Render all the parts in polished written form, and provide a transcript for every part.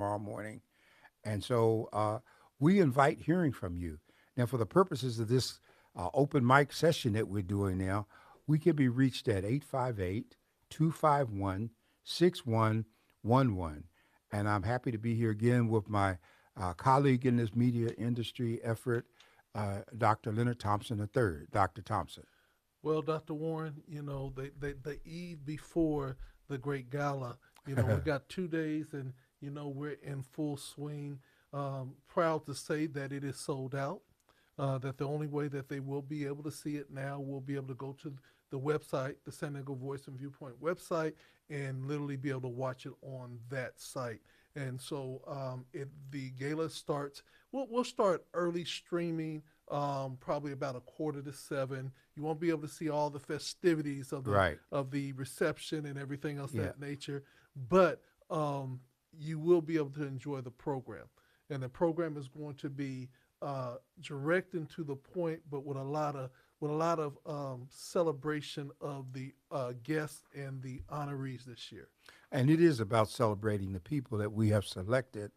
tomorrow morning. And so we invite hearing from you. Now, for the purposes of this open mic session that we're doing now, we can be reached at 858 251 6111. And I'm happy to be here again with my colleague in this media industry effort, Dr. Leonard Thompson III. Dr. Thompson. Well, Dr. Warren, the eve before the great gala, we got 2 days and, we're in full swing. Proud to say that it is sold out. That the only way that they will be able to see it now will be able to go to the website, the San Diego Voice and Viewpoint website, and literally be able to watch it on that site. And so the gala starts. We'll start early streaming, probably about a quarter to seven. You won't be able to see all the festivities of the Right. reception and everything else Yeah. that nature, but you will be able to enjoy the program. And the program is going to be direct and to the point, but with a lot of celebration of the guests and the honorees this year. And it is about celebrating the people that we have selected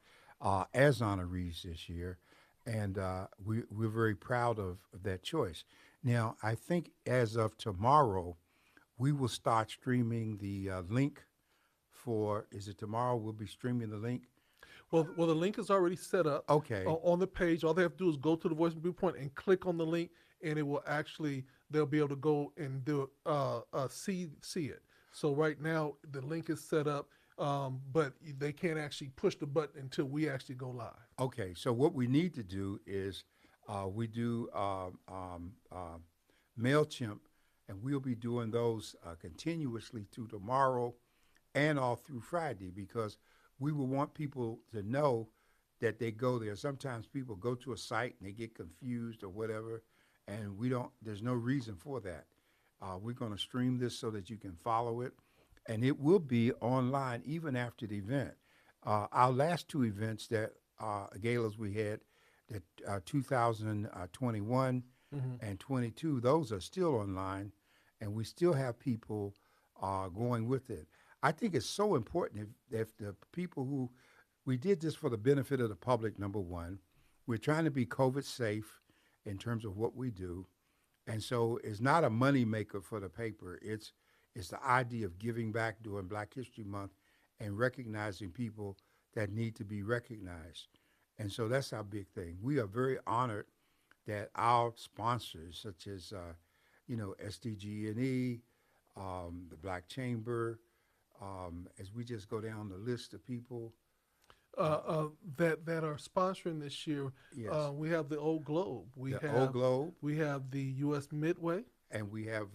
as honorees this year. And we're very proud of that choice. Now, I think as of tomorrow, we will start streaming the link for, is it tomorrow? We'll be streaming the link. Well, the link is already set up Okay. on the page. All they have to do is go to the Voice and Viewpoint and click on the link, and it will actually they'll be able to go and do see it. So right now the link is set up, but they can't actually push the button until we actually go live. Okay. So what we need to do is we do MailChimp, and we'll be doing those continuously through tomorrow and all through Friday because we will want people to know that they go there. Sometimes people go to a site and they get confused or whatever, and there's no reason for that. We're going to stream this so that you can follow it, and it will be online even after the event. Our last two events that galas we had, that 2021 Mm-hmm. and 22, those are still online, and we still have people going with it. I think it's so important if the people who we did this for the benefit of the public. Number one, we're trying to be COVID safe in terms of what we do, and so it's not a money maker for the paper. It's the idea of giving back during Black History Month and recognizing people that need to be recognized. And so that's our big thing. We are very honored that our sponsors, such as SDG&E, the Black Chamber, as we just go down the list of people. Uh, That are sponsoring this year. yes, We have the Old Globe. We the Old have Globe, we have the U.S. Midway. and we have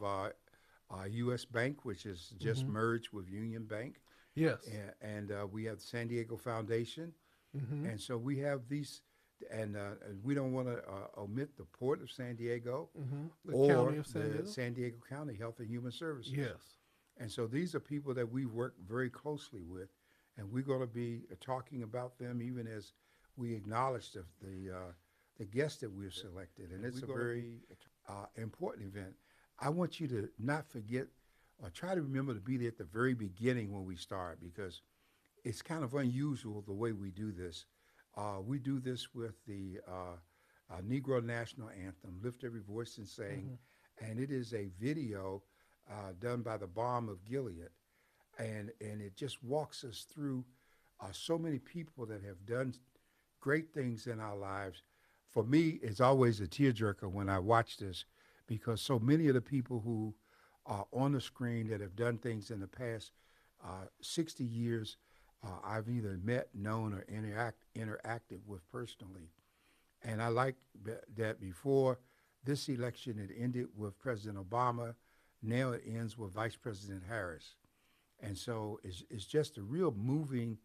U.S. Bank, which is just Hmm. merged with Union Bank, Yes. and we have the San Diego Foundation, Hmm. and so we have these, and we don't want to omit the Port of San Diego The or County of San the Diego. San Diego County Health and Human Services. Yes. And so these are people that we work very closely with, and we're going to be talking about them even as we acknowledge the guests that we've selected. And it's a very important event. I want you to not forget or try to remember to be there at the very beginning when we start because it's kind of unusual the way we do this. We do this with the Negro National Anthem, Lift Every Voice and Sing, Hmm. and it is a video done by the Balm of Gilead, and it just walks us through so many people that have done great things in our lives. For me, it's always a tearjerker when I watch this because so many of the people who are on the screen that have done things in the past 60 years, I've either met, known, or interacted with personally. And I like that before this election, it ended with President Obama. Now it ends with Vice President Harris. And so it's just a real moving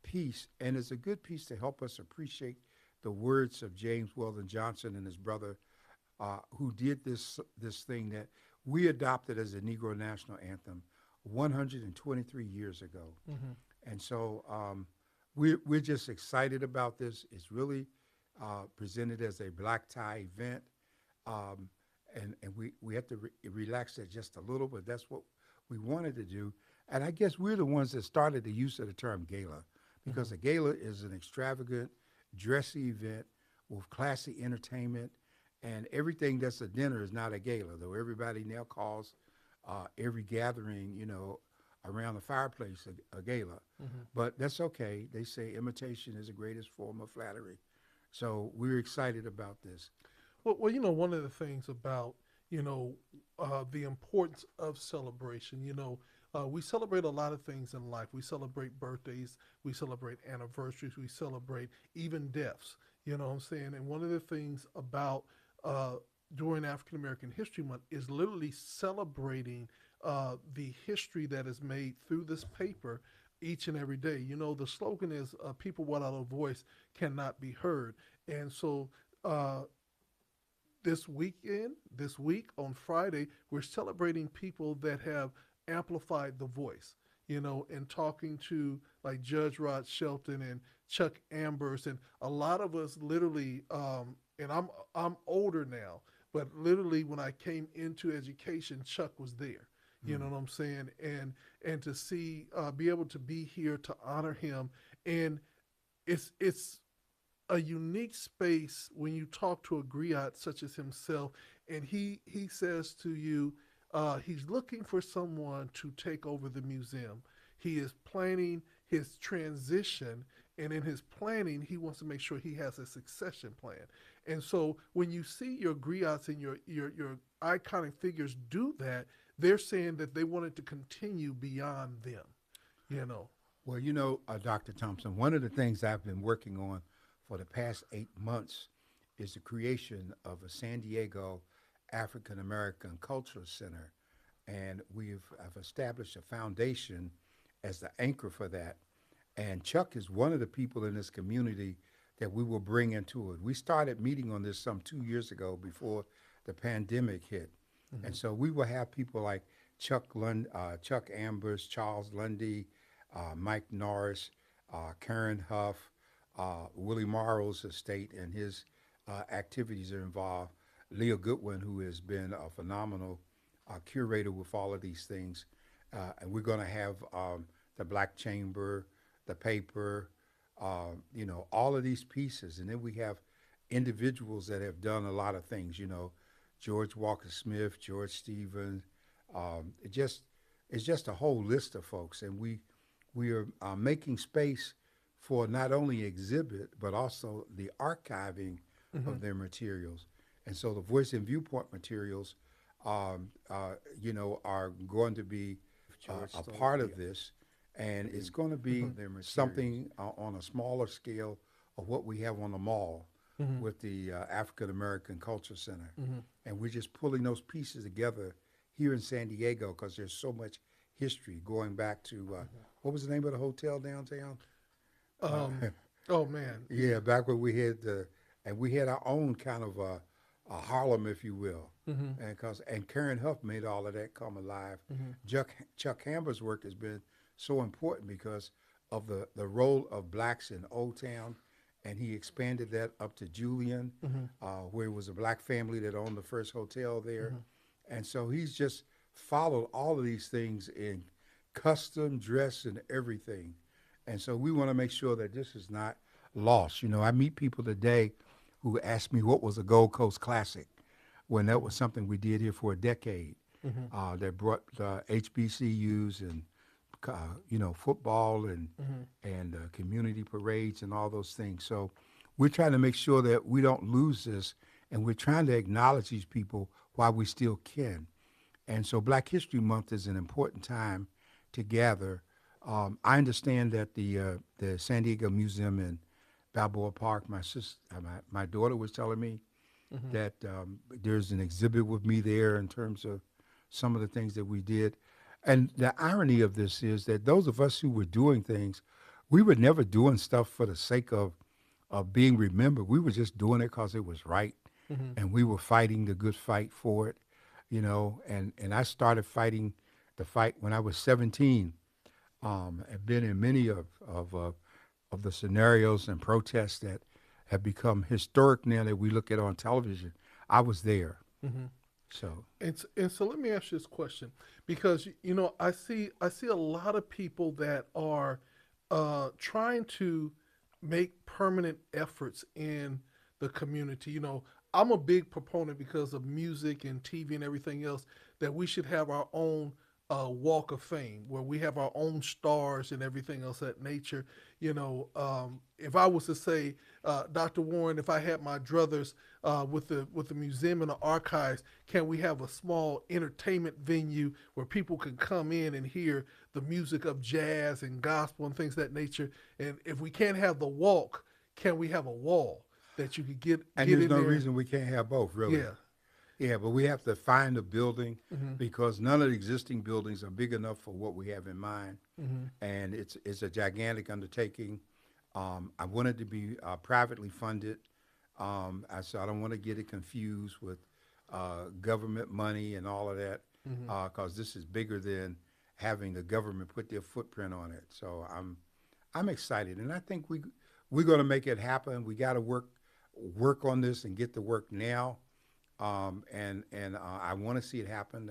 piece. And it's a good piece to help us appreciate the words of James Weldon Johnson and his brother, who did this thing that we adopted as a Negro National Anthem 123 years ago. Hmm. And so we're just excited about this. It's really presented as a black tie event. Um, and we have to relax that just a little, but that's what we wanted to do. And I guess we're the ones that started the use of the term gala because a gala is an extravagant, dressy event with classy entertainment, and everything that's a dinner is not a gala. Though everybody now calls every gathering, around the fireplace a gala, Hmm. but that's okay. They say imitation is the greatest form of flattery, so we're excited about this. One of the things about you know the importance of celebration. We celebrate a lot of things in life. We celebrate birthdays. We celebrate anniversaries. We celebrate even deaths. You know what I'm saying? And one of the things about uh, during African American History Month is literally celebrating the history that is made through this paper each and every day. The slogan is "People without a voice cannot be heard," and so uh, this week on Friday, we're celebrating people that have amplified the voice, and talking to like Judge Rod Shelton and Chuck Ambers, and a lot of us literally, and I'm older now, but literally when I came into education, Chuck was there. You know Mm. what I'm saying? And to see, be able to be here to honor him, and it's a unique space when you talk to a griot such as himself, and he says to you, he's looking for someone to take over the museum. He is planning his transition, and in his planning, he wants to make sure he has a succession plan. And so, when you see your griots and your iconic figures do that, they're saying that they want it to continue beyond them. You know. Well, Dr. Thompson, one of the things I've been working on for the past 8 months is the creation of a San Diego African American Cultural Center. And I've established a foundation as the anchor for that. And Chuck is one of the people in this community that we will bring into it. We started meeting on this some 2 years ago before the pandemic hit. Mm-hmm. And so we will have people like Chuck Ambers, Charles Lundy, Mike Norris, Karen Huff, Willie Morrow's estate and his activities are involved. Leah Goodwin, who has been a phenomenal curator with all of these things. And we're going to have the Black Chamber, the paper, all of these pieces. And then we have individuals that have done a lot of things, George Walker Smith, George Stevens. It's just a whole list of folks. And we are making space for not only exhibit, but also the archiving Mm-hmm. of their materials. And so the Voice and Viewpoint materials, are going to be a part of this. And it's going to be something on a smaller scale of what we have on the mall Mm-hmm. with the African American Culture Center. Mm-hmm. And we're just pulling those pieces together here in San Diego because there's so much history going back to what was the name of the hotel downtown? Um, oh man. Yeah, back when we had and we had our own kind of a Harlem, if you will, Mm-hmm. and Karen Huff made all of that come alive. Mm-hmm. Chuck Hamber's work has been so important because of the role of blacks in Old Town, and he expanded that up to Julian, Mm-hmm. where it was a black family that owned the first hotel there, Mm-hmm. and so he's just followed all of these things in custom dress and everything. And so we want to make sure that this is not lost. I meet people today who ask me what was a Gold Coast Classic when that was something we did here for a decade Mm-hmm. that brought HBCUs and, football and, Mm-hmm. community parades and all those things. So we're trying to make sure that we don't lose this and we're trying to acknowledge these people while we still can. And so Black History Month is an important time to gather. I understand that the San Diego Museum in Balboa Park, my daughter was telling me Mm-hmm. that there's an exhibit with me there in terms of some of the things that we did. And the irony of this is that those of us who were doing things, we were never doing stuff for the sake of being remembered. We were just doing it because it was right, Mm-hmm. and we were fighting the good fight for it, And I started fighting the fight when I was 17. I've been in many of the scenarios and protests that have become historic now that we look at on television. I was there, Mm-hmm. so And so let me ask you this question, because I see a lot of people that are trying to make permanent efforts in the community. I'm a big proponent because of music and TV and everything else that we should have our own walk of fame where we have our own stars and everything else that nature. If I was to say, Dr. Warren, if I had my druthers with the museum and the archives, can we have a small entertainment venue where people can come in and hear the music of jazz and gospel and things of that nature? And if we can't have the walk, can we have a wall that you could get And get there's in no there? reason we can't have both, really. Yeah. Yeah, but we have to find a building Hmm. because none of the existing buildings are big enough for what we have in mind, Hmm. and it's a gigantic undertaking. I want it to be privately funded. So I don't want to get it confused with government money and all of that, Hmm. because this is bigger than having the government put their footprint on it. So I'm excited, and I think we're going to make it happen. We got to work on this and get to work now, and I want to see it happen,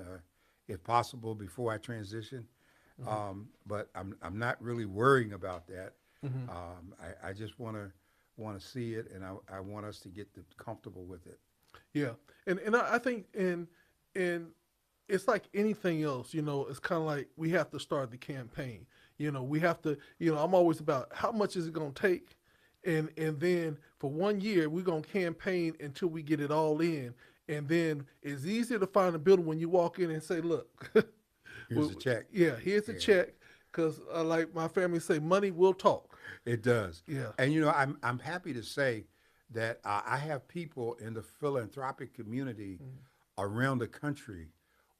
if possible, before I transition. Hmm. But I'm not really worrying about that. Hmm. I just want to see it, and I want us to get comfortable with it. Yeah, and I think and it's like anything else. It's kind of like we have to start the campaign. We have to. I'm always about how much is it going to take, and then for 1 year we're going to campaign until we get it all in, and then it's easier to find a building when you walk in and say, look, Here's a check. yeah, here's the Yeah, check, because like my family say, money will talk. it does. Yeah. And I'm happy to say that I have people in the philanthropic community around the country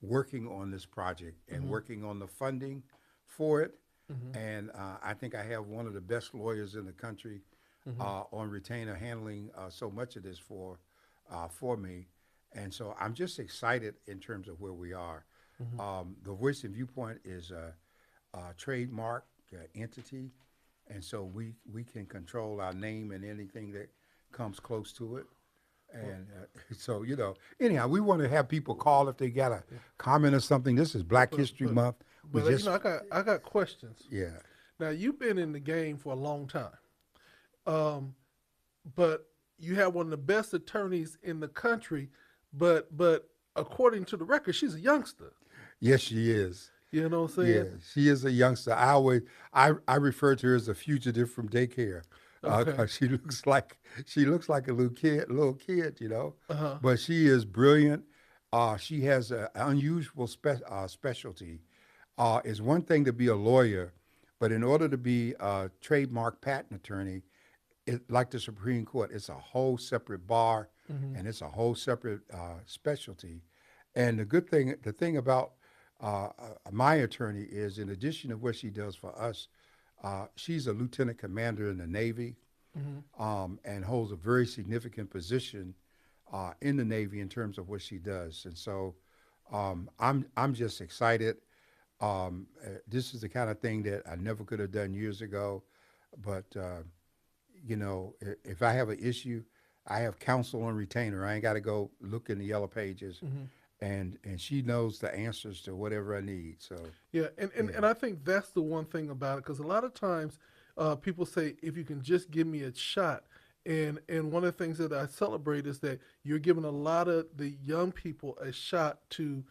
working on this project and Mm-hmm. working on the funding for it. Mm-hmm. And I think I have one of the best lawyers in the country Mm-hmm. on retainer handling so much of this for me. And so I'm just excited in terms of where we are. Mm-hmm. The Voice and Viewpoint is a trademark entity, and so we can control our name and anything that comes close to it. And so, anyhow, we want to have people call if they got a comment or something. This is Black But History but Month. We but just, I got questions. yeah. Now you've been in the game for a long time, um, but you have one of the best attorneys in the country. But according to the record, she's a youngster. Yes, she is. You know what I'm Yeah, saying? she is a youngster. I refer to her as a fugitive from daycare, Okay. 'cause she looks like a little kid. Uh huh. But she is brilliant. She has an unusual specialty. It's one thing to be a lawyer, but in order to be a trademark patent attorney, like the Supreme Court, it's a whole separate bar, Hmm. and it's a whole separate specialty. And the thing about my attorney is, in addition to what she does for us, she's a lieutenant commander in the Navy, Hmm. and holds a very significant position in the Navy in terms of what she does. And so I'm just excited. This is the kind of thing that I never could have done years ago, but if I have an issue, I have counsel on retainer. I ain't got to go look in the yellow pages, Hmm. and she knows the answers to whatever I need. So Yeah, and yeah, I think that's the one thing about it, because a lot of times people say, if you can just give me a shot, and one of the things that I celebrate is that you're giving a lot of the young people a shot to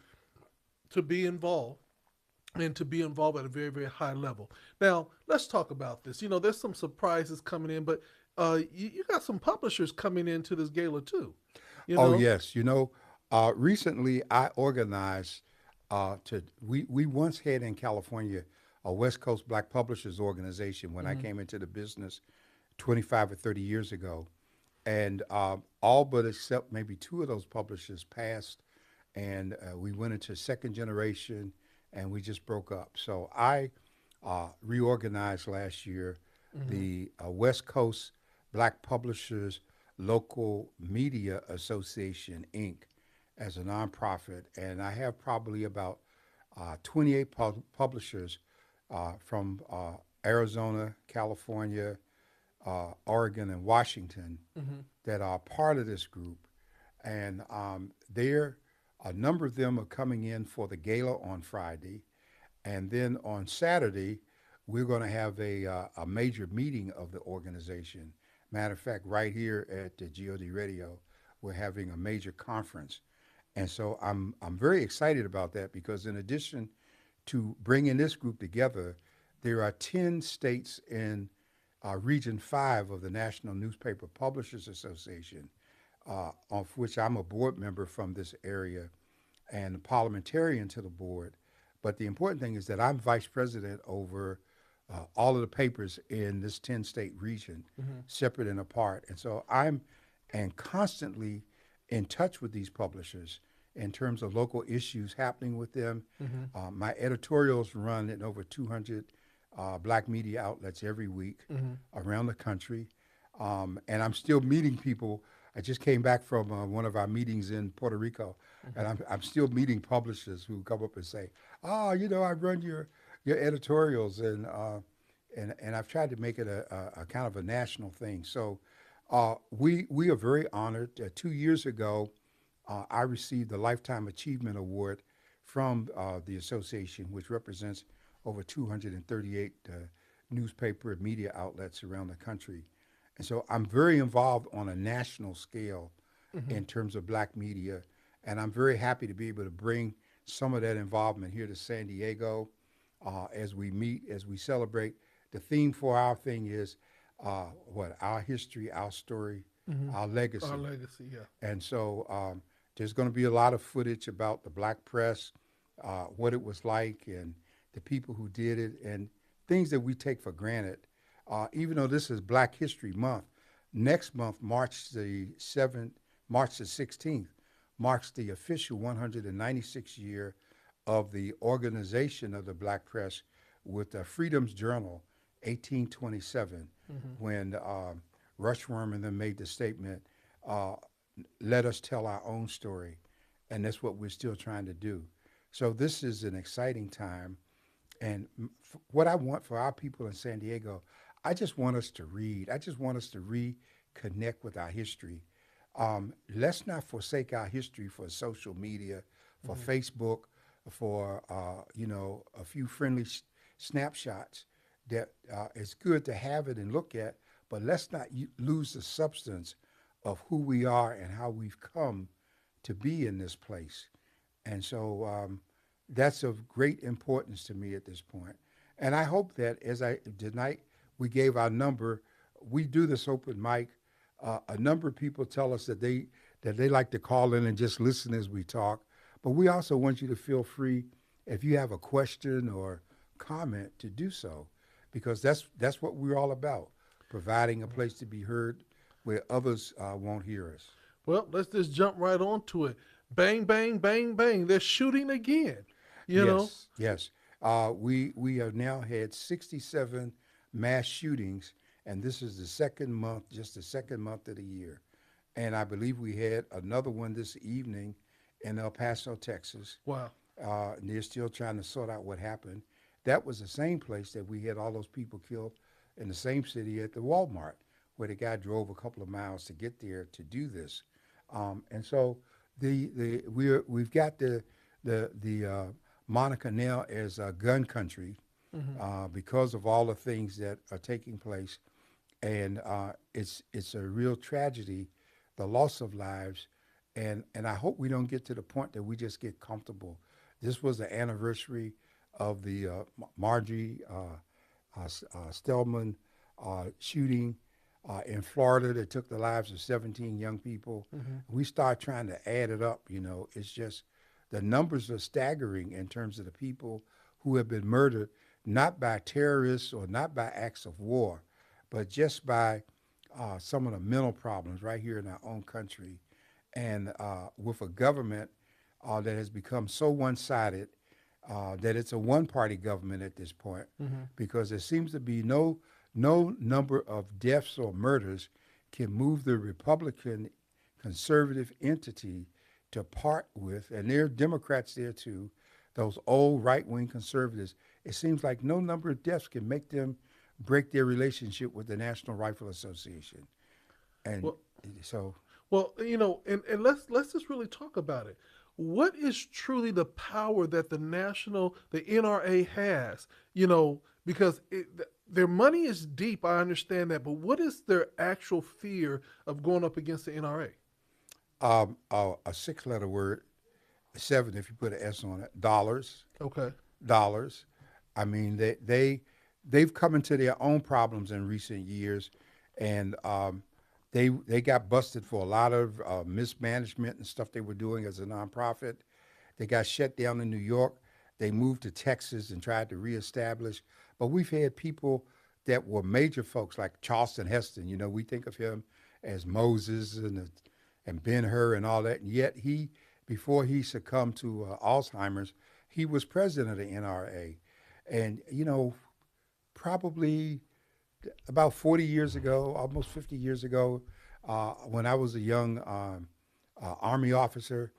be involved, and to be involved at a very, very high level. Now let's talk about this. There's some surprises coming in, but you got some publishers coming into this gala too. You oh know. yes, recently I organized we once had in California a West Coast Black Publishers Organization when I Hmm. came into the business 25 or 30 years ago, and all but except maybe two of those publishers passed, and we went into second generation, and we just broke up. So I reorganized last year Hmm. the West Coast Black Publishers Local Media Association Inc. as a nonprofit, and I have probably about 28 publishers from Arizona, California, Oregon, and Washington Hmm. that are part of this group. And a number of them are coming in for the gala on Friday. And then on Saturday, we're going to have a major meeting of the organization. Matter of fact, right here at the GOD Radio, we're having a major conference, and so I'm very excited about that because in addition to bringing this group together, there are 10 states in Region 5 of the National Newspaper Publishers Association, of which I'm a board member from this area and a parliamentarian to the board. But the important thing is that I'm vice president over all of the papers in this 10 state region, Hmm. separate and apart. And so I'm and constantly in touch with these publishers in terms of local issues happening with them. Hmm. My editorials run in over 200 black media outlets every week Hmm. around the country. And I'm still meeting people. I just came back from one of our meetings in Puerto Rico, and I'm still meeting publishers who come up and say, "Oh, I run your editorials," and I've tried to make it a kind of a national thing. So we are very honored. 2 years ago, I received the Lifetime Achievement Award from the association, which represents over 238 newspaper and media outlets around the country. And so I'm very involved on a national scale Hmm. in terms of black media. And I'm very happy to be able to bring some of that involvement here to San Diego as we meet, as we celebrate. The theme for our thing is our history, our story, Hmm. our Our legacy. legacy, yeah. And so there's going to be a lot of footage about the black press, what it was like, and the people who did it, and things that we take for granted. Even though this is Black History Month, next month, March the 16th, marks the official 196th year of the organization of the black press with the Freedom's Journal, 1827, Hmm. when Rushworm and them made the statement, uh, let us tell our own story. And that's what we're still trying to do. So this is an exciting time. And what I want for our people in San Diego, I just want us to read. I just want us to reconnect with our history. Let's not forsake our history for social media, for Hmm. Facebook, for a few friendly snapshots. That it's good to have it and look at, but let's not lose the substance of who we are and how we've come to be in this place. And so that's of great importance to me at this point. And I hope that tonight we gave our number, we do this open mic. A number of people tell us that they like to call in and just listen as we talk. But we also want you to feel free if you have a question or comment to do so, because that's what we're all about, providing a place to be heard where others won't hear us. Well, let's just jump right onto it. Bang, bang, bang, bang. They're shooting again. You know. Yes, yes. We have now had 67 mass shootings, and this is the second month, just the second month of the year. And I believe we had another one this evening in El Paso, Texas. Wow. And they're still trying to sort out what happened. That was the same place that we had all those people killed in the same city at the Walmart, where the guy drove a couple of miles to get there to do this. And so we've got the Monica now as a gun country Hmm. because of all the things that are taking place, and it's a real tragedy, the loss of lives, and I hope we don't get to the point that we just get comfortable. This was the anniversary of the Marjorie Stillman shooting in Florida that took the lives of 17 young people. Hmm. We start trying to add it up. It's just the numbers are staggering in terms of the people who have been murdered, not by terrorists or not by acts of war, but just by some of the mental problems right here in our own country. And with a government that has become so one-sided that it's a one-party government at this point, Hmm. because there seems to be no number of deaths or murders can move the Republican conservative entity to part with, and there are Democrats there too, those old right-wing conservatives. It seems like no number of deaths can make them break their relationship with the National Rifle Association. And Well, so, well, and let's just really talk about it. What is truly the power that the NRA has? Because their money is deep. I understand that, but what is their actual fear of going up against the NRA? A six-letter word, seven if you put an S on it. Dollars, Okay. dollars. I mean, they've come into their own problems in recent years, and they got busted for a lot of mismanagement and stuff they were doing as a nonprofit. They got shut down in New York. They moved to Texas and tried to reestablish. But we've had people that were major folks like Charleston Heston. You know, we think of him as Moses and Ben Hur and all that. And yet before he succumbed to Alzheimer's, he was president of the NRA. And, you know, probably about 40 years ago, almost 50 years ago, when I was a young Army officer,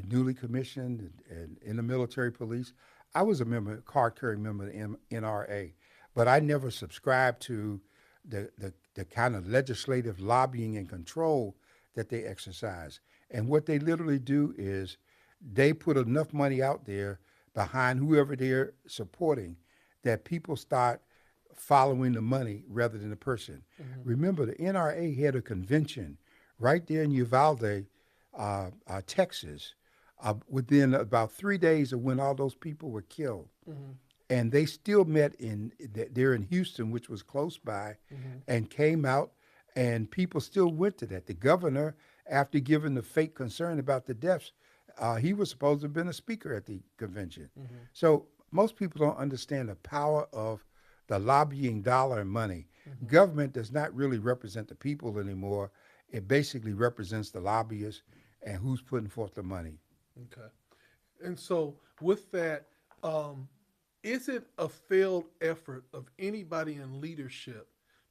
newly commissioned and in the military police, I was a member, card-carrying member of the NRA, but I never subscribed to the kind of legislative lobbying and control that they exercise. And what they literally do is they put enough money out there behind whoever they're supporting that people start following the money rather than the person. Remember, the NRA had a convention right there in Uvalde, Texas, within about 3 days of when all those people were killed. And they still met they're in Houston, which was close by, and came out, and people still went to that. The governor, after giving the fake concern about the deaths, he was supposed to have been a speaker at the convention. So most people don't understand the power of the lobbying dollar and money. Government does not really represent the people anymore. It basically represents the lobbyists and who's putting forth the money. Okay. And so, with that, is it a failed effort of anybody in leadership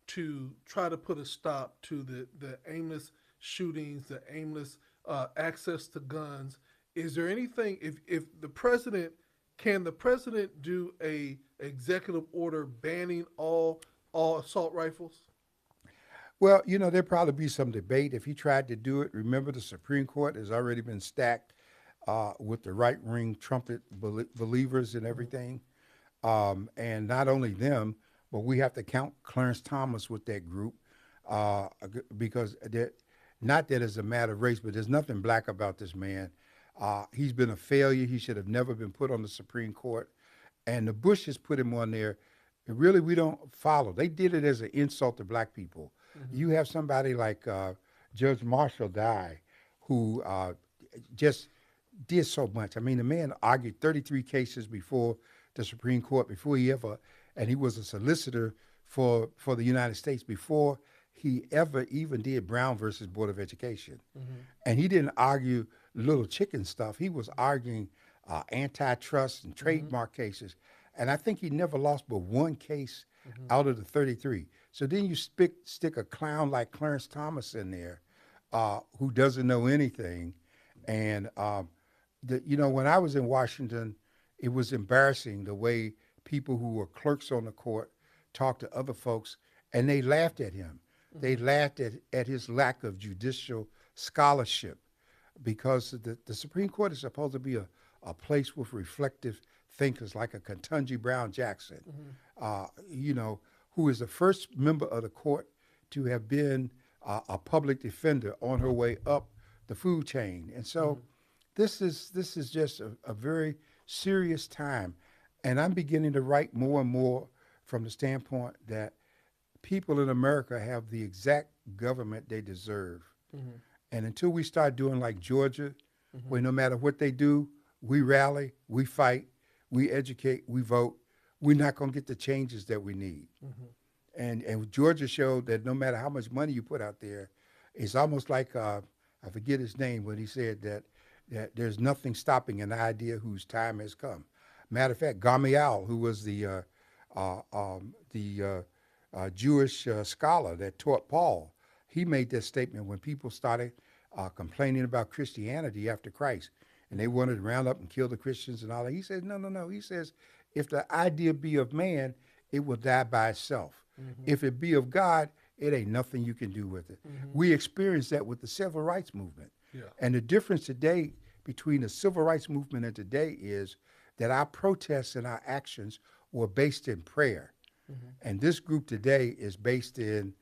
to try to put a stop to the aimless shootings, the aimless access to guns? Is there anything, if the president, can the president do a executive order banning all assault rifles? Well, you know, there'll probably be some debate. If he tried to do it, remember the Supreme Court has already been stacked with the right-wing trumpet believers and everything. And not only them, but we have to count Clarence Thomas with that group because not that it's a matter of race, but there's nothing black about this man. He's been a failure. He should have never been put on the Supreme Court. And the Bushes put him on there. And really, we don't follow. They did it as an insult to black people. You have somebody like Judge Marshall Dye, who just did so much. I mean, the man argued 33 cases before the Supreme Court before and he was a solicitor for the United States before he ever even did Brown versus Board of Education. And he didn't argue little chicken stuff. He was arguing antitrust and trademark cases. And I think he never lost but one case out of the 33. So then you stick a clown like Clarence Thomas in there who doesn't know anything. And, when I was in Washington, it was embarrassing the way people who were clerks on the court talked to other folks, and they laughed at him. They laughed at his lack of judicial scholarship because the Supreme Court is supposed to be a place with reflective thinkers like a Ketanji Brown Jackson, who is the first member of the court to have been a public defender on her way up the food chain. And so this is just a very serious time. And I'm beginning to write more and more from the standpoint that people in America have the exact government they deserve. And until we start doing like Georgia, where no matter what they do, we rally, we fight, we educate, we vote, we're not going to get the changes that we need. And Georgia showed that no matter how much money you put out there, it's almost like, I forget his name, when he said that there's nothing stopping an idea whose time has come. Matter of fact, Gamaliel, who was the Jewish scholar that taught Paul, he made this statement when people started complaining about Christianity after Christ, and they wanted to round up and kill the Christians and all that. He says, no. He says, if the idea be of man, it will die by itself. If it be of God, it ain't nothing you can do with it. We experienced that with the civil rights movement. And the difference today between the civil rights movement and today is that our protests and our actions were based in prayer. And this group today is based in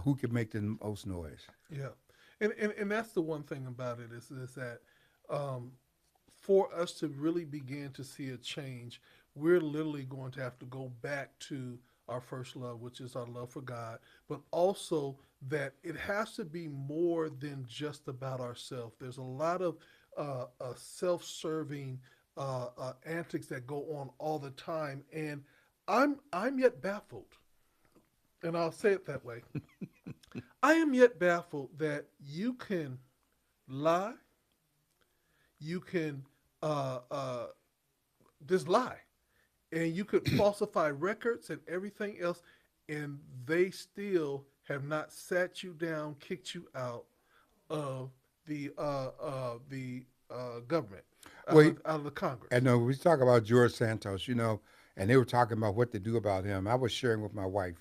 who can make the most noise. Yeah, and that's the one thing about it is that um, for us to really begin to see a change, we're literally going to have to go back to our first love, which is our love for God, but also that it has to be more than just about ourselves. There's a lot of self-serving antics that go on all the time, and I'm yet baffled, and I'll say it that way. I am yet baffled that you can lie, you can just lie, and you could falsify records and everything else, and they still have not sat you down, kicked you out of the government, Well, out of the I Congress. know we talk about George Santos, and they were talking about what to do about him. I was sharing with my wife,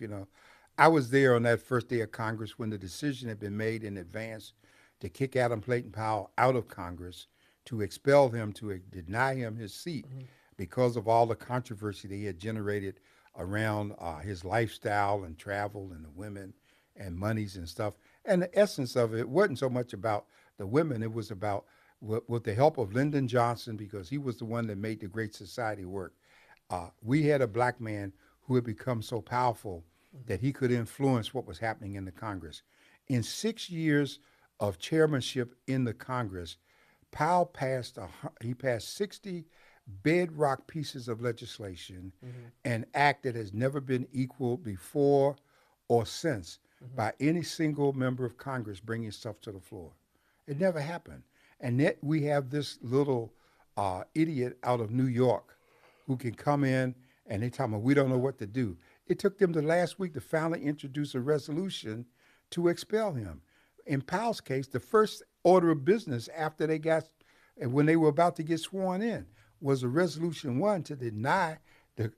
I was there on that first day of Congress when the decision had been made in advance to kick Adam Clayton Powell out of Congress, to expel him, to deny him his seat Mm-hmm. because of all the controversy that he had generated around his lifestyle and travel and the women and monies and stuff. And the essence of it wasn't so much about the women, it was about with the help of Lyndon Johnson, because he was the one that made the Great Society work. We had a black man who had become so powerful that he could influence what was happening in the Congress. In 6 years of chairmanship in the Congress, Powell he passed 60 bedrock pieces of legislation, Mm-hmm. an act that has never been equaled before or since Mm-hmm. by any single member of Congress bringing stuff to the floor. It never happened. And yet we have this little idiot out of New York who can come in and they tell me we don't know what to do. It took them the last week to finally introduce a resolution to expel him. In Powell's case, the first order of business after they got, when they were about to get sworn in, was a resolution one to deny the,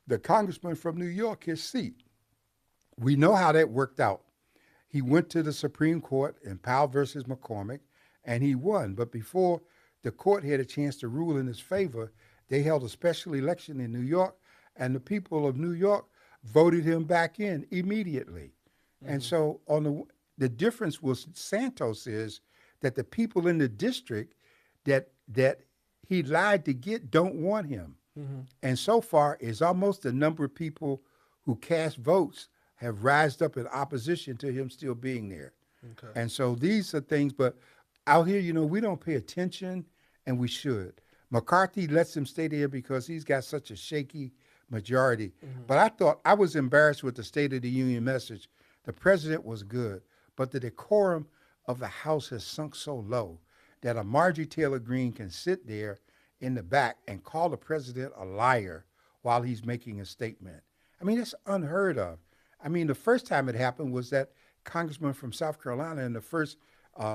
the congressman from New York his seat. We know how that worked out. He went to the Supreme Court in Powell versus McCormick, and he won. But before the court had a chance to rule in his favor, they held a special election in New York, and the people of New York voted him back in immediately. And Mm-hmm. so on the difference with Santos is that the people in the district that he lied to get don't want him. Mm-hmm. And so far, it's almost the number of people who cast votes have rised up in opposition to him still being there. Okay. And so these are things, but out here, we don't pay attention, and we should. McCarthy lets him stay there because he's got such a shaky majority. Mm-hmm. But I thought I was embarrassed with the State of the Union message. The president was good, but the decorum of the House has sunk so low that a Marjorie Taylor Greene can sit there in the back and call the president a liar while he's making a statement. I mean, that's unheard of. I mean, the first time it happened was that congressman from South Carolina in the first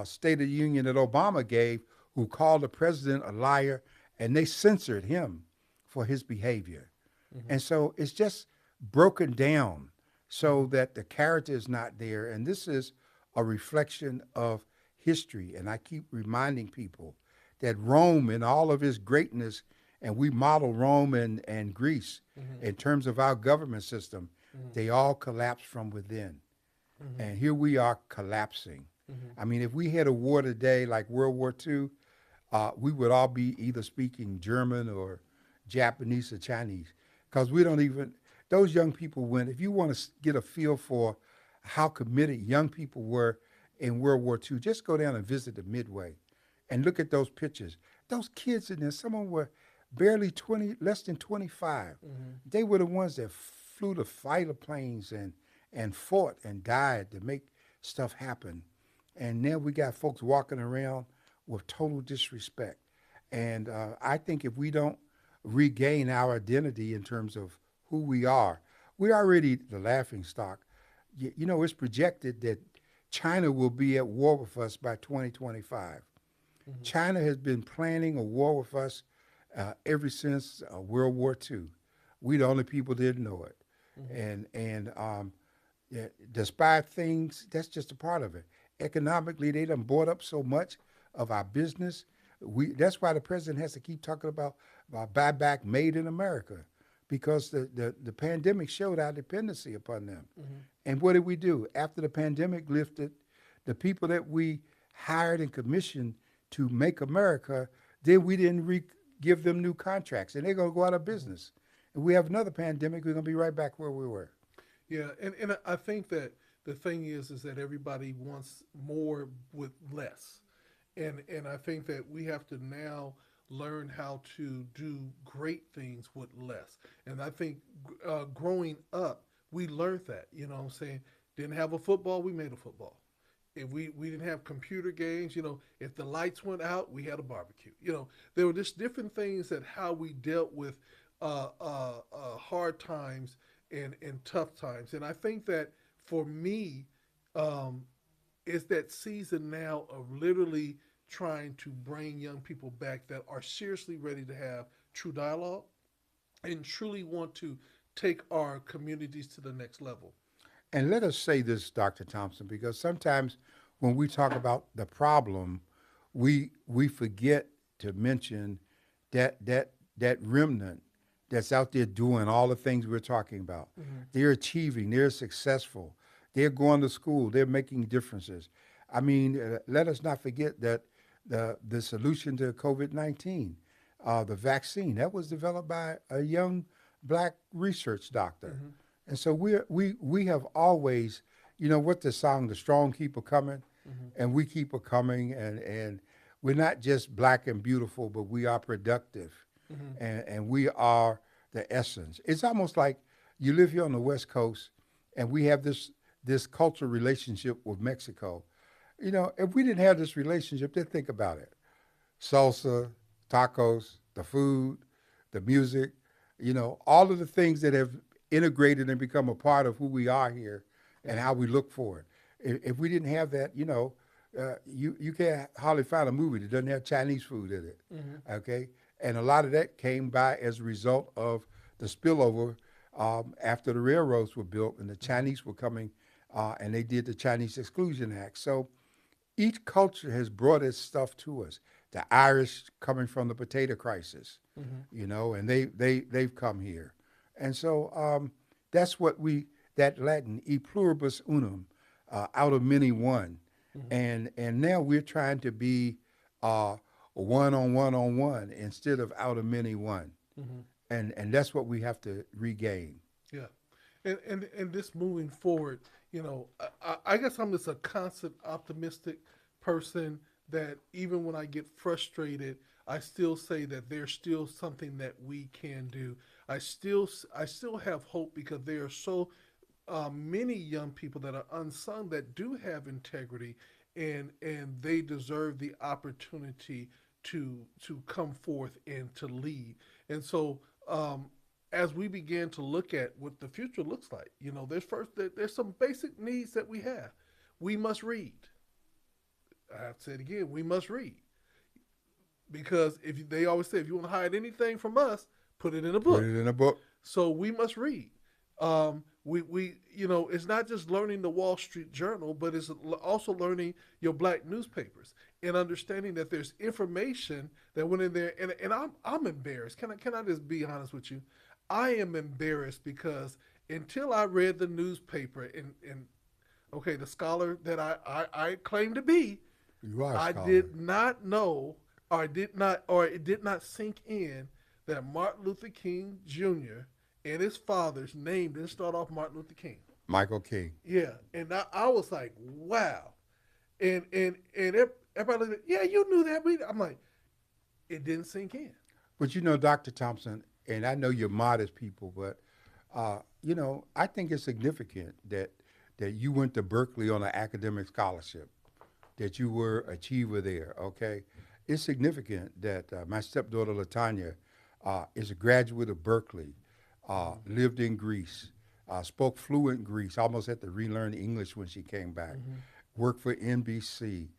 State of the Union that Obama gave, who called the president a liar, and they censored him for his behavior. Mm-hmm. And so it's just broken down so that the character is not there. And this is a reflection of history. And I keep reminding people that Rome, in all of its greatness, and we model Rome and Greece Mm-hmm. in terms of our government system, Mm-hmm. they all collapsed from within. Mm-hmm. And here we are collapsing. Mm-hmm. I mean, if we had a war today like World War II, we would all be either speaking German or Japanese or Chinese, because we don't even, those young people went, if you want to get a feel for how committed young people were in World War II, just go down and visit the Midway and look at those pictures. Those kids in there, some of them were barely 20, less than 25. Mm-hmm. They were the ones that flew the fighter planes and fought and died to make stuff happen. And now we got folks walking around with total disrespect. And I think if we don't regain our identity in terms of who we are, we're already the laughing stock. It's projected that China will be at war with us by 2025. Mm-hmm. China has been planning a war with us ever since World War II. We the only people didn't know it. Mm-hmm. And yeah, despite things, that's just a part of it. Economically, they done bought up so much of our business. That's why the president has to keep talking about buyback made in America, because the pandemic showed our dependency upon them. Mm-hmm. And what did we do? After the pandemic lifted, the people that we hired and commissioned to make America, then we didn't give them new contracts, and they're going to go out of Mm-hmm. business. And we have another pandemic, we're going to be right back where we were. Yeah, and I think that the thing is that everybody wants more with less, and I think that we have to now learn how to do great things with less. And I think growing up, we learned that. You know what I'm saying? Didn't have a football, we made a football. If we didn't have computer games, if the lights went out, we had a barbecue. There were just different things that how we dealt with hard times and tough times. And I think that for me, um, is that season now of literally trying to bring young people back that are seriously ready to have true dialogue and truly want to take our communities to the next level. And let us say this, Dr. Thompson, because sometimes when we talk about the problem, we forget to mention that remnant that's out there doing all the things we're talking about. Mm-hmm. They're achieving, they're successful, they're going to school, they're making differences. I mean, let us not forget that the solution to COVID-19, the vaccine, that was developed by a young black research doctor. Mm-hmm. And so we have always, what the song, The Strong Keep a Coming, Mm-hmm. and we keep a coming, and we're not just black and beautiful, but we are productive, Mm-hmm. and we are the essence. It's almost like you live here on the West Coast, and we have this cultural relationship with Mexico. If we didn't have this relationship, then think about it. Salsa, tacos, the food, the music, all of the things that have integrated and become a part of who we are here and how we look for it. If we didn't have that, you can't hardly find a movie that doesn't have Chinese food in it. Mm-hmm. Okay, and a lot of that came by as a result of the spillover after the railroads were built and the Chinese were coming, and they did the Chinese Exclusion Act. So each culture has brought its stuff to us. The Irish coming from the potato crisis, Mm-hmm. and they've come here, and so that's what that Latin e pluribus unum, out of many one, Mm-hmm. and now we're trying to be one on one instead of out of many one, Mm-hmm. and that's what we have to regain. Yeah, and this moving forward, I guess I'm just a constant optimistic person that even when I get frustrated, I still say that there's still something that we can do. I still have hope because there are so many young people that are unsung that do have integrity and they deserve the opportunity to come forth and to lead. And so as we begin to look at what the future looks like, there's some basic needs that we have. We must read. I have to say it again. We must read because if they always say if you want to hide anything from us, put it in a Put book. it in a book. So we must read. We it's not just learning the Wall Street Journal, but it's also learning your black newspapers and understanding that there's information that went in there. And I'm embarrassed. Can I just be honest with you? I am embarrassed because until I read the newspaper and okay, the scholar that I claim to be, You are a I scholar. did not know or it did not sink in that Martin Luther King Jr. and his father's name didn't start off Martin Luther King. Michael King. Yeah, and I was like, wow, and everybody like, yeah, you knew that. I'm like, it didn't sink in. But Dr. Thompson, and I know you're modest people, but I think it's significant that you went to Berkeley on an academic scholarship, that you were achiever there. Okay, it's significant that my stepdaughter Latanya is a graduate of Berkeley, lived in Greece, spoke fluent Greece, almost had to relearn English when she came back, Mm-hmm. worked for NBC.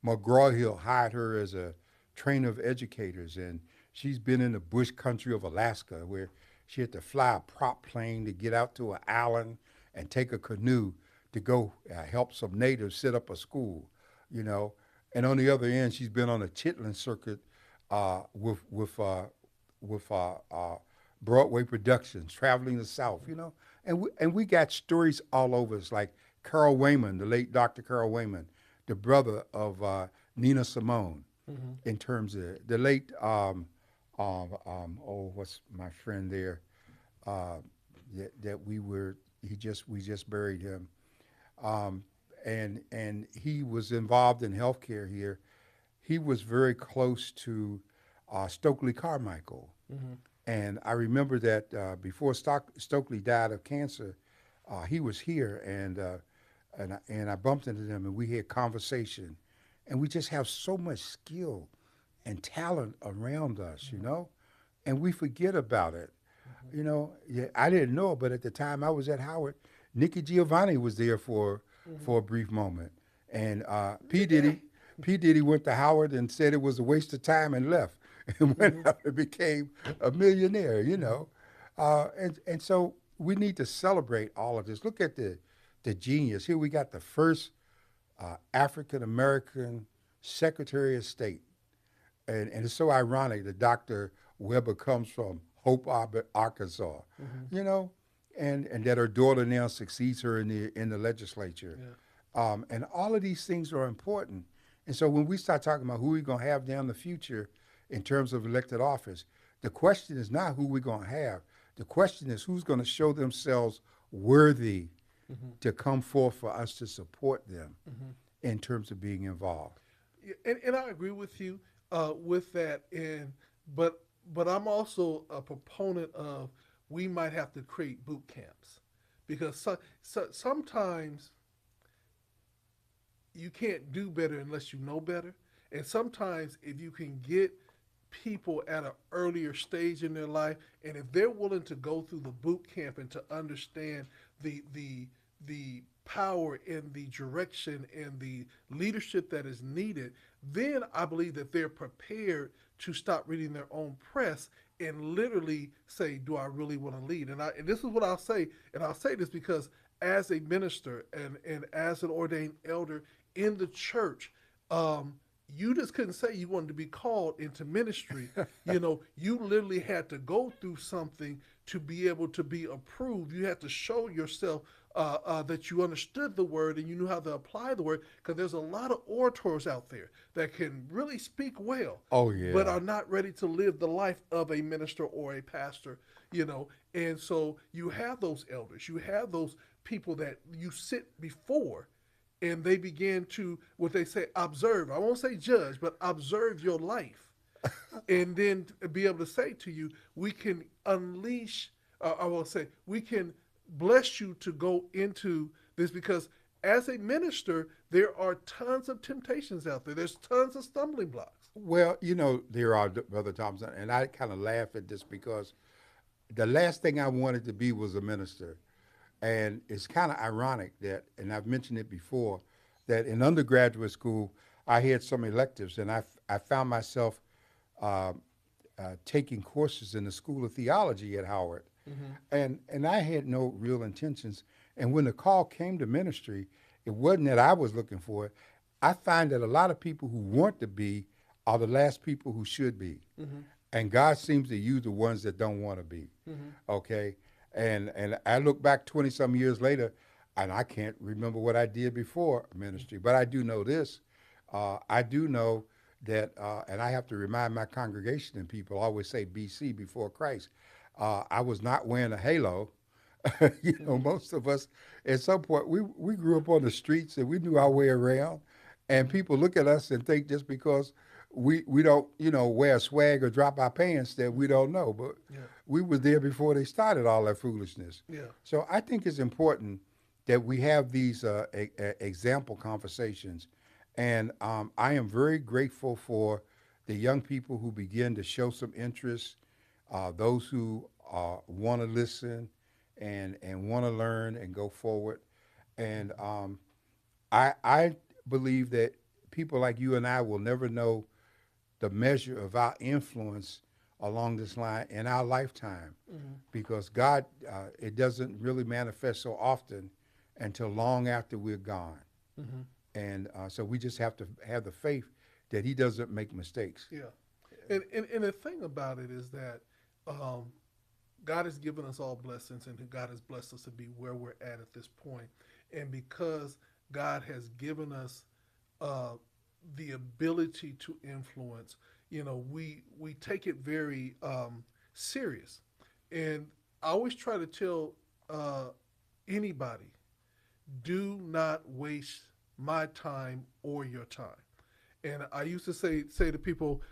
McGraw-Hill hired her as a trainer of educators, and she's been in the bush country of Alaska where she had to fly a prop plane to get out to an island and take a canoe to go help some natives set up a school, you know. And on the other end, she's been on a chitlin circuit with Broadway productions, traveling the South, and we got stories all over us, like Carl Wayman, the late Dr. Carl Wayman, the brother of Nina Simone, Hmm. in terms of the late, what's my friend there, uh, that we just buried him, um, and he was involved in healthcare here. He was very close to Stokely Carmichael. Hmm. And I remember that before Stokely died of cancer, he was here, and I bumped into him, and we had conversation, and we just have so much skill and talent around us, and we forget about it. Yeah, I didn't know, but at the time I was at Howard, Nikki Giovanni was there Hmm. for a brief moment, and P Diddy went to Howard and said it was a waste of time and left, and went Hmm. out and became a millionaire. Hmm. And so we need to celebrate all of this. Look at the genius here. We got the first African American Secretary of State, and it's so ironic that Dr. Weber comes from Hope, Arkansas, Hmm. you know, and that her daughter now succeeds her in the legislature, Yeah. and all of these things are important. And so when we start talking about who we're going to have down the future in terms of elected office, the question is not who we're going to have. The question is who's going to show themselves worthy Hmm. to come forth for us to support them Hmm. in terms of being involved. Yeah, and I agree with you with that. And but but I'm also a proponent of we might have to create boot camps because sometimes you can't do better unless you know better. And sometimes if you can get people at an earlier stage in their life, and if they're willing to go through the boot camp and to understand the power and the direction and the leadership that is needed, then I believe that they're prepared to stop reading their own press and literally say, "Do I really want to lead?" And this is what I'll say, and I'll say this because as a minister and as an ordained elder in the church, you just couldn't say you wanted to be called into ministry. You literally had to go through something to be able to be approved. You had to show yourself that you understood the word and you knew how to apply the word. Because there's a lot of orators out there that can really speak well, Oh but yeah. are not ready to live the life of a minister or a pastor. And so you have those elders, you have those people that you sit before, and they begin to what they say observe. I won't say judge, but observe your life, and then be able to say to you, we can unleash. I will say we can bless you to go into this because as a minister, there are tons of temptations out there. There's tons of stumbling blocks. Well, there are, Brother Thompson, and I kind of laugh at this because the last thing I wanted to be was a minister. And it's kind of ironic that, and I've mentioned it before, that in undergraduate school, I had some electives, and I found myself uh, taking courses in the School of Theology at Howard. Hmm. And I had no real intentions. And when the call came to ministry, it wasn't that I was looking for it. I find that a lot of people who want to be are the last people who should be. Hmm. And God seems to use the ones that don't want to be. Hmm. Okay. And I look back 20 some years later, and I can't remember what I did before ministry, but I do know this. I do know that, and I have to remind my congregation and people always say BC, before Christ. I was not wearing a halo. Hmm. Most of us at some point we grew up on the streets and we knew our way around, and Hmm. people look at us and think just because we don't wear swag or drop our pants that we Hmm. don't know, but Yeah. we were there before they started all that foolishness. Yeah. So I think it's important that we have these example conversations, and I am very grateful for the young people who begin to show some interest, those who want to listen and want to learn and go forward. And Hmm. I believe that people like you and I will never know the measure of our influence along this line in our lifetime, Hmm. because God, it doesn't really manifest so often until long after we're gone. Hmm. And so we just have to have the faith that He doesn't make mistakes. Yeah. And the thing about it is that um, God has given us all blessings, and God has blessed us to be where we're at this point. And because God has given us uh, the ability to influence, we take it very serious. And I always try to tell uh, anybody, do not waste my time or your time. And I used to say to people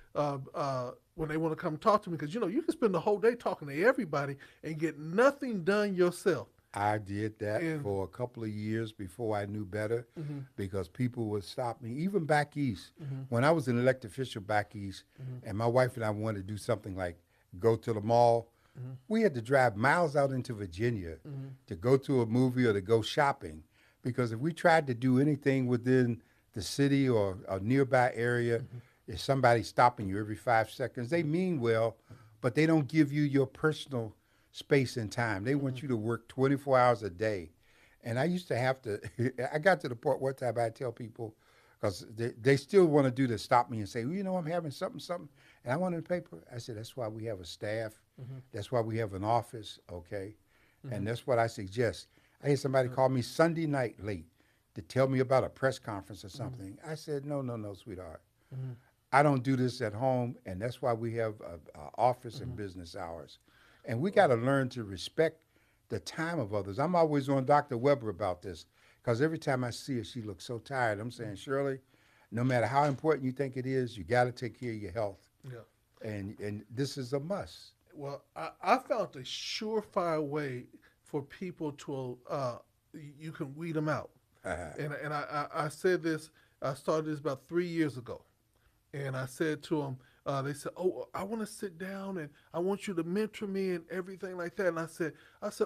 when they want to come talk to me, because you can spend the whole day talking to everybody and get nothing done yourself. I did that And for a couple of years before I knew better mhm, because people would stop me, even back east. mhm, When I was an elected official back east, mhm, and my wife and I wanted to do something like go to the mall, mhm, we had to drive miles out into Virginia mhm, to go to a movie or to go shopping. Because if we tried to do anything within the city or a nearby area, mhm, if somebody's stopping you every 5 seconds, they mean well, but they don't give you your personal space and time. They want mhm, you to work 24 hours a day. And I used to have to, I got to the point one time I tell people, because they still want to do to stop me and say, well, I'm having something, something, and I want the paper. I said, that's why we have a staff. mhm, That's why we have an office, okay? And mhm, that's what I suggest. I had somebody mhm, call me Sunday night late to tell me about a press conference or mhm, something. I said, no, no, no, sweetheart. mhm, I don't do this at home, and that's why we have a office and mhm. business hours. And we got Oh, to learn to respect the time of others. I'm always on Dr. Weber about this because every time I see her, she looks so tired. I'm saying, Shirley, no matter how important you think it is, you got to take care of your health. yeah. And this is a must. Well, I found a surefire way for people to you can weed them out. And I said this. I started this about 3 years ago, and I said to them, they said, "Oh, I want to sit down and I want you to mentor me and everything like that." And I said,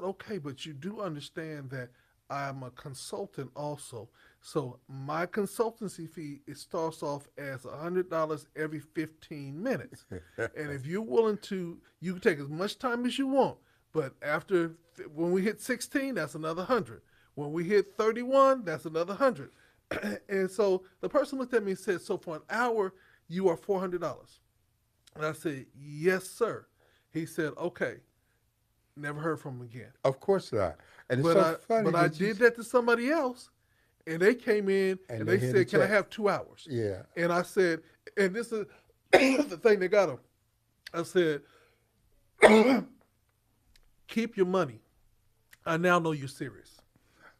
okay, but you do understand that I'm a consultant also. So my consultancy fee it starts off as $100 every 15 minutes, and if you're willing to, you can take as much time as you want. But when we hit 16, that's another 100. When we hit 31, that's another 100. And so the person looked at me and said, "So for an hour, you are $400." And I said, "Yes, sir." He said, "Okay." Never heard from him again. Of course not. And it's But so I funny but I that you did that to somebody else, and they came in and and they they had a said, "Can I check. have 2 hours?" Yeah. And I said, and this is the thing that got him. I said, "Keep your money. I now know you're serious."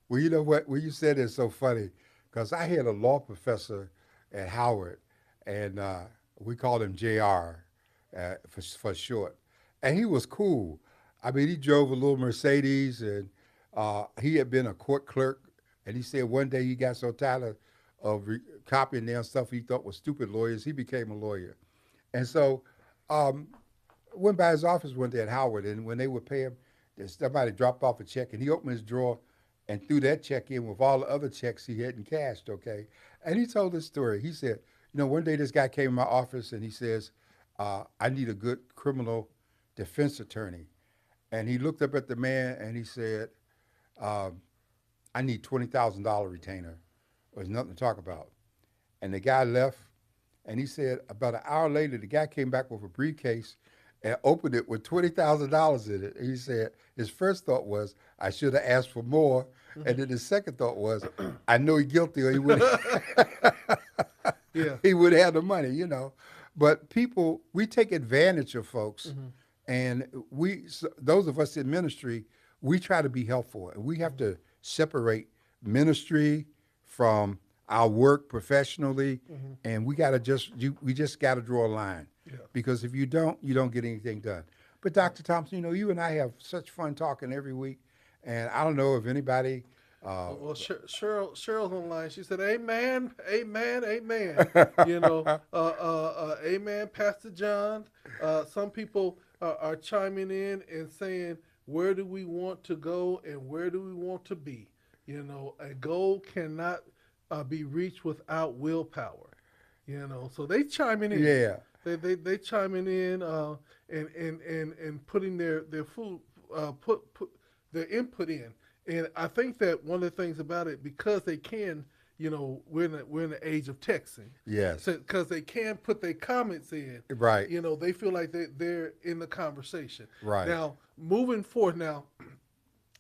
Well, you know what? When you said it's so funny, because I had a law professor at Howard, and we called him JR for short. And he was cool. I mean, he drove a little Mercedes, and he had been a court clerk. And he said one day he got so tired of copying down stuff he thought was stupid lawyers, he became a lawyer. And so um, went by his office one day at Howard, and when they would pay him, somebody dropped off a check, and he opened his drawer and threw that check in with all the other checks he hadn't cashed. Okay, and he told this story. He said, one day this guy came in my office and he says, "I need a good criminal defense attorney," and he looked up at the man and he said, um, "I need $20,000 retainer. There's nothing to talk about." And the guy left, and he said about an hour later, the guy came back with a briefcase and opened it with $20,000 in it. And he said his first thought was, I should have asked for more. And then his second thought was, I know he's guilty or he would Yeah. he would have the money. But people, we take advantage of folks, Mm-hmm. and those of us in ministry, we try to be helpful, and we have to separate ministry from our work professionally, Mm-hmm. and we just got to draw a line, Yeah. because if you don't get anything done. But Dr. Thompson, you and I have such fun talking every week, and I don't know if anybody. Well, Cheryl's online. She said, "Amen, amen, amen." Amen, Pastor John. Some people are chiming in and saying, "Where do we want to go and where do we want to be?" A goal cannot be reached without willpower. So they chiming in. Yeah. They chiming in and putting their food put their input in. And I think that one of the things about it, because they can, we're in the age of texting, Yes. because they can put their comments in. Right. They feel like they're in the conversation. Right. Now, moving forward, now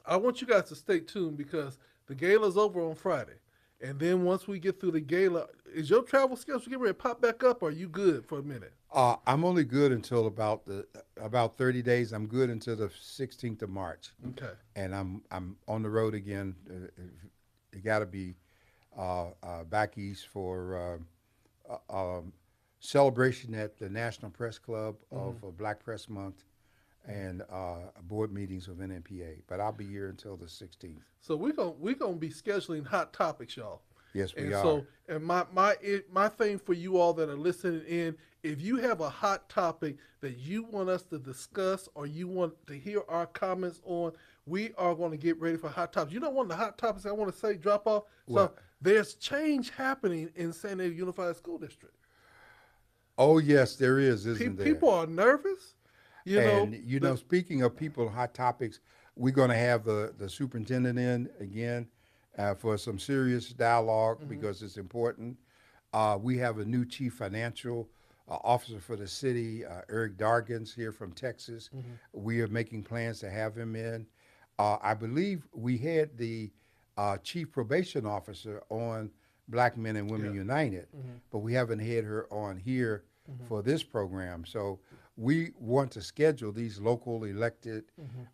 I want you guys to stay tuned because the gala's over on Friday. And then once we get through the gala, is your travel schedule getting ready to pop back up? Or are you good for a minute? I'm only good until about 30 days. I'm good until the 16th of March, Okay. and I'm on the road again. You got to be back east for celebration at the National Press Club of Black Press Month and board meetings of NNPA. But I'll be here until the 16th. So we're gonna be scheduling hot topics, y'all. Yes, we And are. so, and my thing for you all that are listening in, if you have a hot topic that you want us to discuss or you want to hear our comments on, we are going to get ready for hot topics. You know, one of the hot topics I want to say drop off. So What? there's change happening in San Diego Unified School District. Oh, yes, there is, isn't there? People are nervous. And speaking of people, hot topics, we're going to have the superintendent in again for some serious dialogue because it's important. We have a new chief financial officer for the city, Eric Dargans here from Texas. We are making plans to have him in. I believe we had the chief probation officer on Black Men and Women United, but we haven't had her on here for this program. So we want to schedule these local elected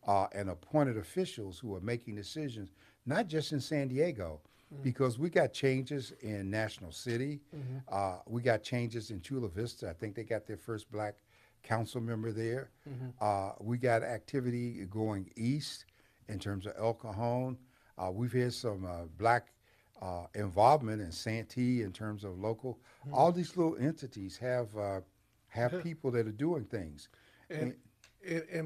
and appointed officials who are making decisions, not just in San Diego, because we got changes in National City. We got changes in Chula Vista. I think they got their first Black council member there. We got activity going east in terms of El Cajon. We've had some Black involvement in Santee in terms of local. All these little entities have people that are doing things. And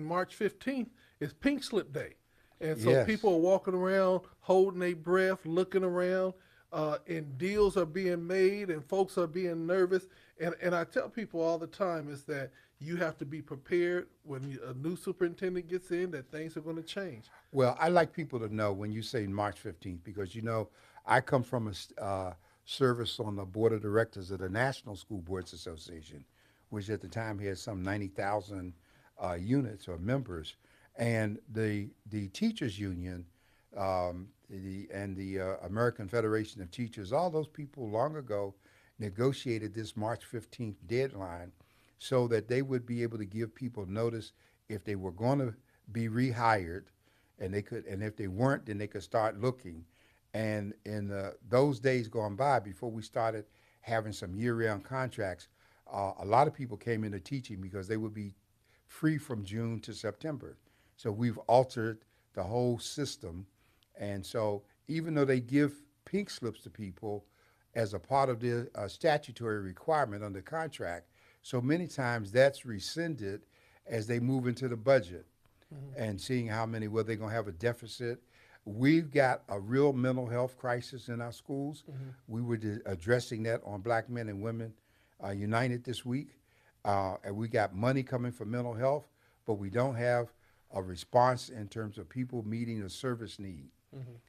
March 15th is Pink Slip Day. And so Yes. people are walking around, holding their breath, looking around, and deals are being made, and folks are being nervous. And I tell people all the time is that you have to be prepared when a new superintendent gets in that things are going to change. Well, I like people to know when you say March 15th because, I come from a service on the board of directors of the National School Boards Association, which at the time had some 90,000 units or members. And the teachers union the American Federation of Teachers, all those people long ago negotiated this March 15th deadline so that they would be able to give people notice if they were going to be rehired, and if they weren't, then they could start looking. And in those days gone by, before we started having some year-round contracts, a lot of people came into teaching because they would be free from June to September. So we've altered the whole system. And so even though they give pink slips to people as a part of their statutory requirement under contract, so many times that's rescinded as they move into the budget and seeing whether they're going to have a deficit. We've got a real mental health crisis in our schools. We were addressing that on Black Men and Women United this week. And we got money coming for mental health, but we don't have a response in terms of people meeting a service need.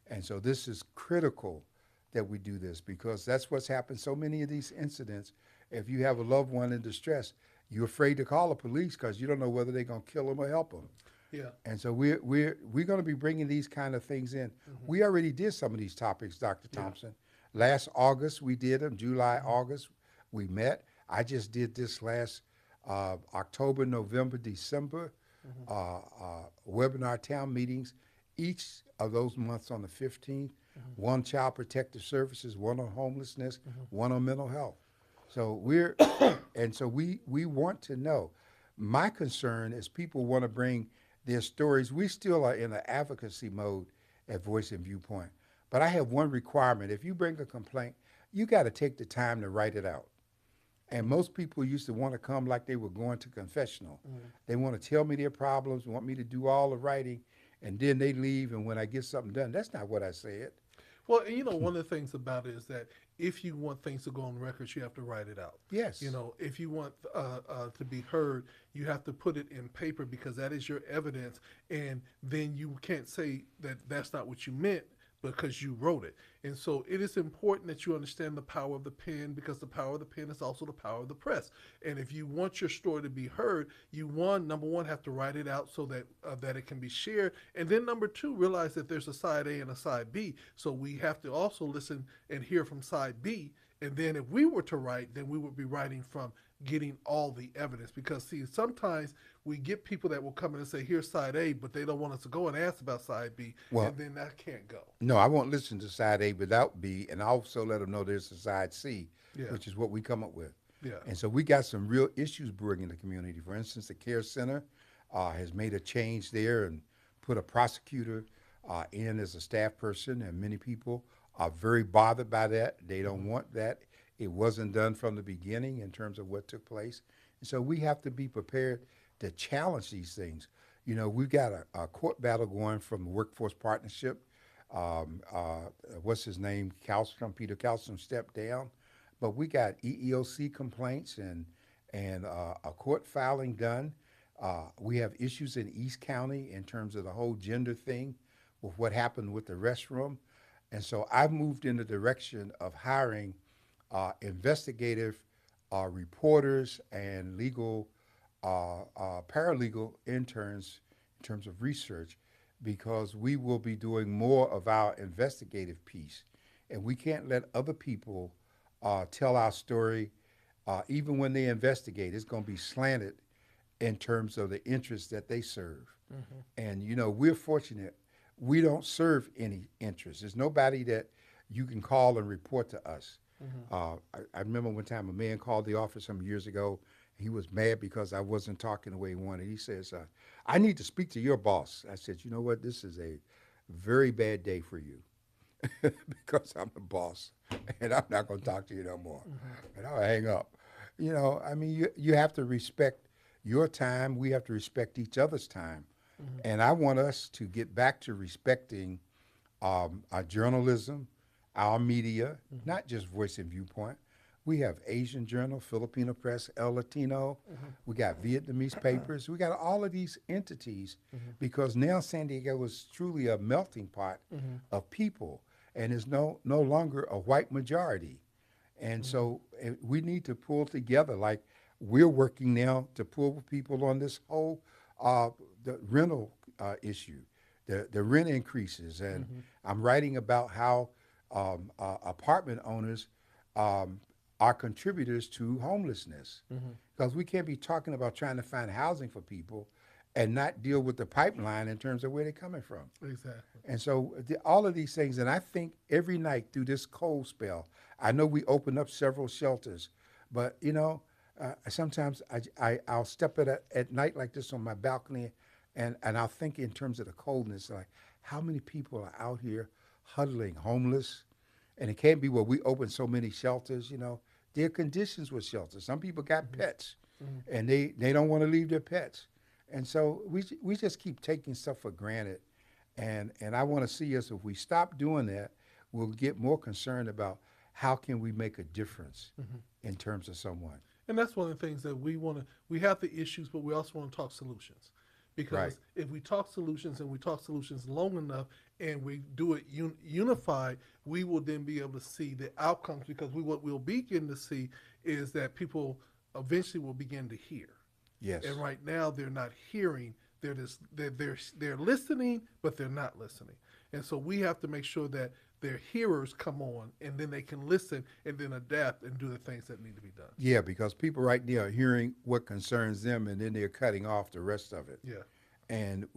And so this is critical that we do this because that's what's happened. So many of these incidents, if you have a loved one in distress, you're afraid to call the police because you don't know whether they're going to kill them or help them. Yeah. And so we're going to be bringing these kind of things in. We already did some of these topics, Dr. Thompson. Last August we did them. July, August we met. I just did this last October, November, December webinar town meetings. Each of those months on the 15th, one child protective services, one on homelessness, one on mental health. So we want to know. My concern is people want to bring their stories. We still are in an advocacy mode at Voice and Viewpoint. But I have one requirement. If you bring a complaint, you got to take the time to write it out. And most people used to want to come like they were going to confessional. They want to tell me their problems, want me to do all the writing, and then they leave, and when I get something done, that's not what I said. Well, one of the things about it is that if you want things to go on records, you have to write it out. Yes. If you want to be heard, you have to put it in paper because that is your evidence, and then you can't say that that's not what you meant, because you wrote it. And so it is important that you understand the power of the pen, because the power of the pen is also the power of the press. And if you want your story to be heard, you number one, have to write it out so that it can be shared. And then number two, realize that there's a side A and a side B. So we have to also listen and hear from side B. And then if we were to write, then we would be writing from getting all the evidence. Because see, sometimes we get people that will come in and say, here's side A, but they don't want us to go and ask about side B, Well, and then that can't go. no, I won't listen to side A without B, and I also let them know there's a side C, Yeah. which is what we come up with. Yeah. And so we got some real issues brewing in the community. For instance, the care center has made a change there and put a prosecutor in as a staff person, and many people are very bothered by that. They don't want that. It wasn't done from the beginning in terms of what took place. And so we have to be prepared to challenge these things. You know, we've got a court battle going from the Workforce Partnership. What's his name? Peter Kallstrom stepped down. But we got EEOC complaints and a court filing done. We have issues in East County in terms of the whole gender thing with what happened with the restroom. And so I've moved in the direction of hiring investigative reporters and legal paralegal interns in terms of research, because we will be doing more of our investigative piece. And we can't let other people tell our story. Even when they investigate, it's going to be slanted in terms of the interests that they serve. Mm-hmm. And, you know, we're fortunate. We don't serve any interests. There's nobody that you can call and report to us. Mm-hmm. I remember one time a man called the office some years ago. He was mad because I wasn't talking the way he wanted. He says, I need to speak to your boss. I said, you know what? This is a very bad day for you because I'm the boss and I'm not going to talk to you no more. Mm-hmm. And I'll hang up. You know, I mean, you have to respect your time. We have to respect each other's time. Mm-hmm. And I want us to get back to respecting our journalism, our media, mm-hmm. not just Voice and Viewpoint. We have Asian Journal, Filipino Press, El Latino. Mm-hmm. We got Vietnamese papers. We got all of these entities mm-hmm. because now San Diego is truly a melting pot mm-hmm. of people, and is no longer a white majority. And mm-hmm. so we need to pull together, like we're working now to pull people on this whole the rental issue, the rent increases. And mm-hmm. I'm writing about how apartment owners are contributors to homelessness, because mm-hmm. we can't be talking about trying to find housing for people and not deal with the pipeline in terms of where they're coming from. Exactly. And so all of these things, and I think every night through this cold spell, I know we opened up several shelters, but you know, sometimes I'll step at night like this on my balcony, and I'll think in terms of the coldness, like how many people are out here huddling, homeless. And it can't be, well, we open so many shelters, you know. There are conditions with shelters. Some people got mm-hmm. pets, mm-hmm. and they don't want to leave their pets. And so we just keep taking stuff for granted. And I want to see us, if we stop doing that, we'll get more concerned about how can we make a difference mm-hmm. in terms of someone. And that's one of the things that we have the issues, but we also want to talk solutions. Because right. if we talk solutions and we talk solutions long enough and we do it unified, we will then be able to see the outcomes, because what we'll begin to see is that people eventually will begin to hear. Yes. And right now they're not hearing. They're listening, but they're not listening. And so we have to make sure that their hearers come on, and then they can listen and then adapt and do the things that need to be done. Yeah, because people right now are hearing what concerns them, and then they're cutting off the rest of it. Yeah. And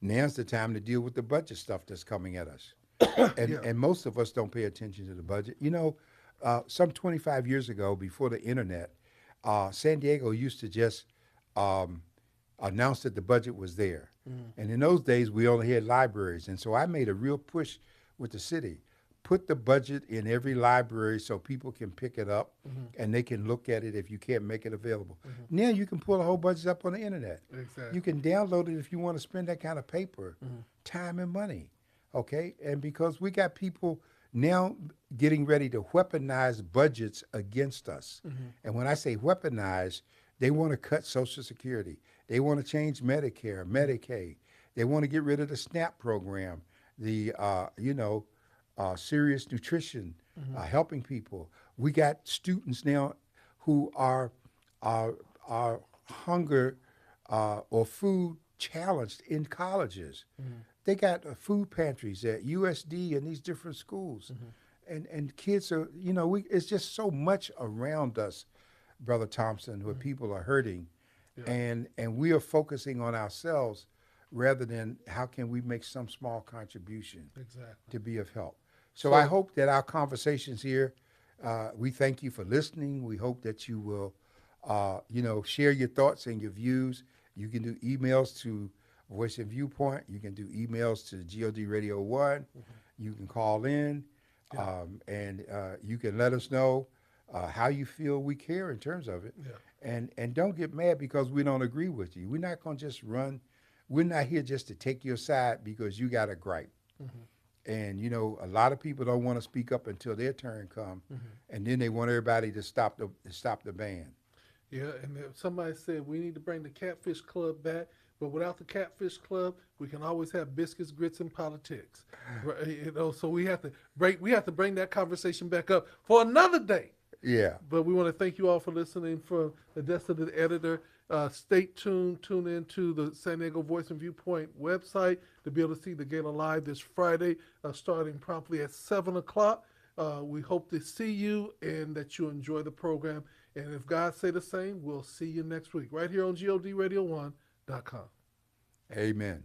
now's the time to deal with the budget stuff that's coming at us. And most of us don't pay attention to the budget. You know, some 25 years ago, before the internet, San Diego used to just announce that the budget was there. Mm. And in those days, we only had libraries. And so I made a real push with the city. Put the budget in every library so people can pick it up mm-hmm. and they can look at it if you can't make it available. Mm-hmm. Now you can pull a whole budget up on the internet. Exactly. You can download it if you want to spend that kind of paper, mm-hmm. time and money, okay? And because we got people now getting ready to weaponize budgets against us. Mm-hmm. And when I say weaponize, they want to cut Social Security. They want to change Medicare, Medicaid. They want to get rid of the SNAP program. the serious nutrition, Hmm. helping people. We got students now who are hunger or food challenged in colleges. Hmm. They got food pantries at USD and these different schools, Hmm. and kids are it's just so much around us, Brother Thompson, where Hmm. people are hurting, Yeah, and we are focusing on ourselves rather than how can we make some small contribution exactly. to be of help. So I So, hope that our conversations here, we thank you for listening. We hope that you will, share your thoughts and your views. You can do emails to Voice and Viewpoint. You can do emails to God Radio 1. mhm, You can call in, yeah, and you can let us know how you feel we care in terms of it. yeah, And don't get mad because we don't agree with you. We're not going to just run. We're not here just to take your side because you got a gripe. hmm, And a lot of people don't want to speak up until their turn come, hmm, and then they want everybody to stop the ban. yeah. And if somebody said we need to bring the Catfish Club back, but without the Catfish Club, we can always have biscuits, grits, and politics. Right? So we have to bring that conversation back up for another day. Yeah. But we want to thank you all for listening. From the desk of the editor, stay tuned. Tune in to the San Diego Voice and Viewpoint website to be able to see the gala live this Friday, starting promptly at 7 o'clock. We hope to see you and that you enjoy the program. And if God say the same, we'll see you next week right here on GODRadio1.com. Amen.